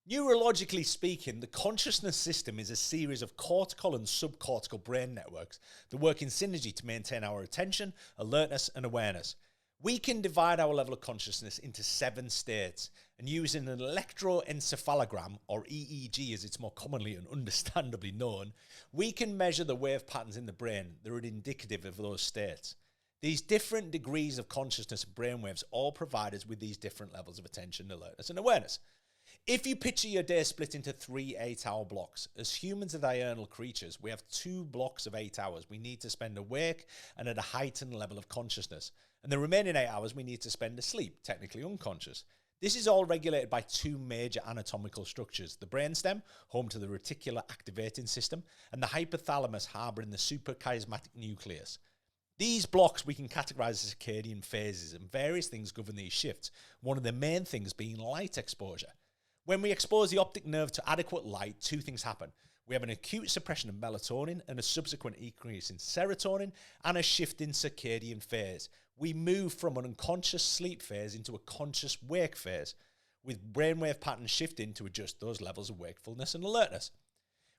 Neurologically speaking, the consciousness system is a series of cortical and subcortical brain networks that work in synergy to maintain our attention, alertness, and awareness. We can divide our level of consciousness into 7 states, and using an electroencephalogram, or EEG as it's more commonly and understandably known, we can measure the wave patterns in the brain that are indicative of those states. These different degrees of consciousness and brainwaves all provide us with these different levels of attention, alertness, and awareness. If you picture your day split into 3 8-hour blocks, as humans are diurnal creatures, we have 2 blocks of 8 hours we need to spend awake and at a heightened level of consciousness. And the remaining 8 hours we need to spend asleep, technically unconscious. This is all regulated by 2 major anatomical structures: the brainstem, home to the reticular activating system, and the hypothalamus harboring the suprachiasmatic nucleus. These blocks we can categorize as circadian phases, and various things govern these shifts, one of the main things being light exposure. When we expose the optic nerve to adequate light, 2 things happen. We have an acute suppression of melatonin and a subsequent increase in serotonin and a shift in circadian phase. We move from an unconscious sleep phase into a conscious wake phase, with brainwave patterns shifting to adjust those levels of wakefulness and alertness.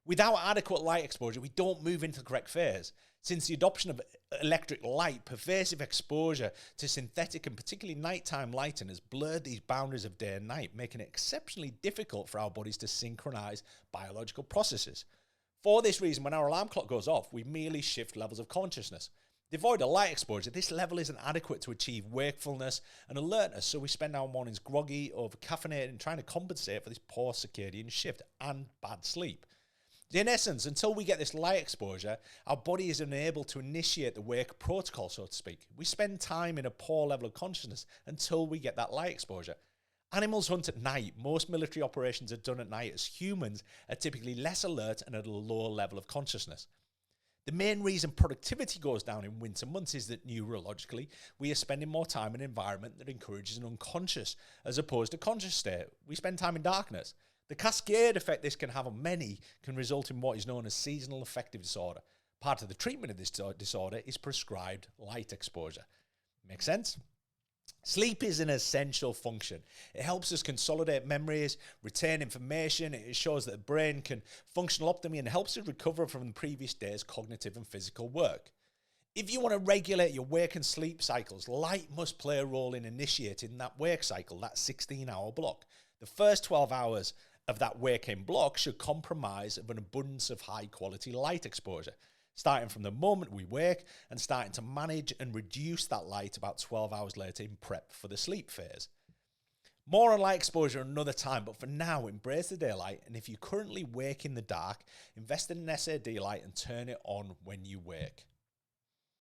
Without adequate light exposure, we don't move into the correct phase. Since the adoption of electric light, pervasive exposure to synthetic and particularly nighttime lighting has blurred these boundaries of day and night, making it exceptionally difficult for our bodies to synchronize biological processes. For this reason, when our alarm clock goes off, we merely shift levels of consciousness. Devoid of light exposure, this level isn't adequate to achieve wakefulness and alertness, so we spend our mornings groggy, over-caffeinated, and trying to compensate for this poor circadian shift and bad sleep. In essence, until we get this light exposure, our body is unable to initiate the wake protocol, so to speak. We spend time in a poor level of consciousness until we get that light exposure. Animals hunt at night. Most military operations are done at night, as humans are typically less alert and at a lower level of consciousness. The main reason productivity goes down in winter months is that neurologically, we are spending more time in an environment that encourages an unconscious as opposed to conscious state. We spend time in darkness. The cascade effect this can have on many can result in what is known as seasonal affective disorder. Part of the treatment of this disorder is prescribed light exposure. Make sense? Sleep is an essential function. It helps us consolidate memories, retain information. It shows that the brain can function optimally and helps us recover from the previous day's cognitive and physical work. If you want to regulate your wake and sleep cycles, light must play a role in initiating that wake cycle, that 16-hour block. The first 12 hours of that waking block should comprise of an abundance of high-quality light exposure, starting from the moment we wake and starting to manage and reduce that light about 12 hours later in prep for the sleep phase. More on light exposure another time, but for now, embrace the daylight, and if you currently wake in the dark, invest in an SAD light and turn it on when you wake.